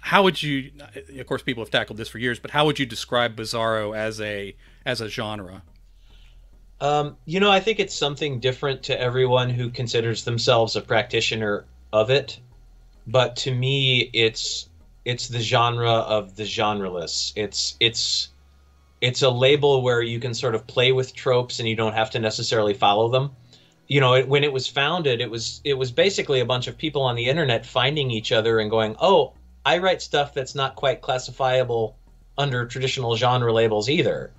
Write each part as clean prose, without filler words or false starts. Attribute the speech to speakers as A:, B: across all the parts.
A: how would you? Of course, people have tackled this for years, but how would you describe Bizarro as a genre?
B: I think it's something different to everyone who considers themselves a practitioner of it. But to me, it's the genre of the genreless. It's a label where you can sort of play with tropes and you don't have to necessarily follow them. When it was founded, it was basically a bunch of people on the internet finding each other and going, "Oh, I write stuff that's not quite classifiable under traditional genre labels either."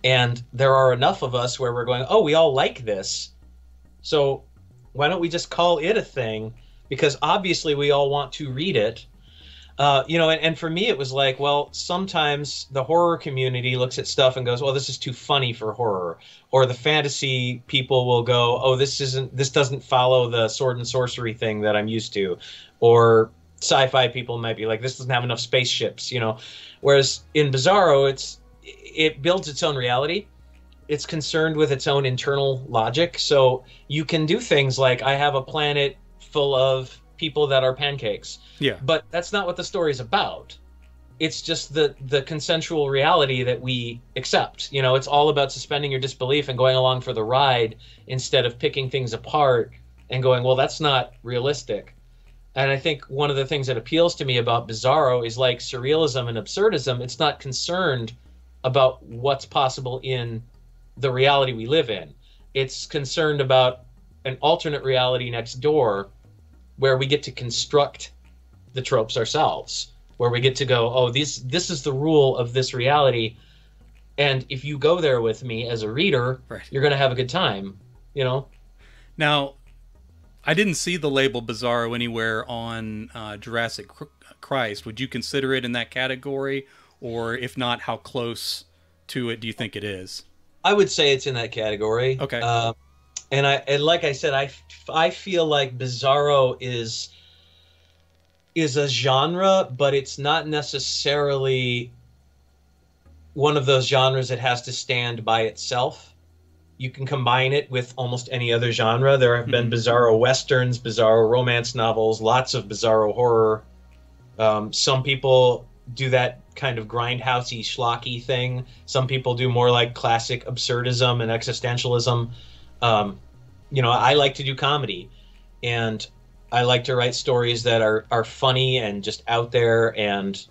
B: And there are enough of us where we're going, "Oh, we all like this. So why don't we just call it a thing? Because obviously we all want to read it." And for me, it was like, well, sometimes the horror community looks at stuff and goes, "Well, this is too funny for horror," or the fantasy people will go, "Oh, this doesn't follow the sword and sorcery thing that I'm used to," or sci-fi people might be like, "This doesn't have enough spaceships," Whereas in Bizarro, it builds its own reality. It's concerned with its own internal logic, so you can do things like, I have a planet full of people that are pancakes.
A: Yeah.
B: But that's not what the story's about. It's just the consensual reality that we accept. It's all about suspending your disbelief and going along for the ride instead of picking things apart and going, well, that's not realistic. And I think one of the things that appeals to me about Bizarro is, like surrealism and absurdism, it's not concerned about what's possible in the reality we live in. It's concerned about an alternate reality next door where we get to construct the tropes ourselves, where we get to go, "Oh, this is the rule of this reality, and if you go there with me as a reader,
A: Right.
B: You're going to have a good time."
A: Now, I didn't see the label Bizarro anywhere on Jurassichrist. Would you consider it in that category? Or if not, how close to it do you think it is?
B: I would say it's in that category.
A: Okay.
B: And like I said, I feel like Bizarro is a genre, but it's not necessarily one of those genres that has to stand by itself. You can combine it with almost any other genre. There have been Bizarro westerns, Bizarro romance novels, lots of Bizarro horror. Some people do that kind of grindhousey, schlocky thing. Some people do more like classic absurdism and existentialism. I like to do comedy, and I like to write stories that are funny and just out there, and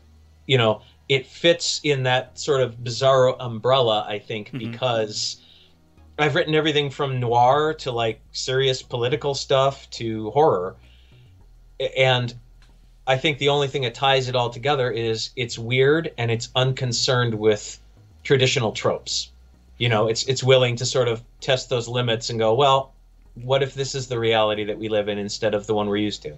B: it fits in that sort of Bizarro umbrella, I think, because I've written everything from noir to like serious political stuff to horror, and I think the only thing that ties it all together is it's weird and it's unconcerned with traditional tropes. It's willing to sort of test those limits and go, well, what if this is the reality that we live in instead of the one we're used to?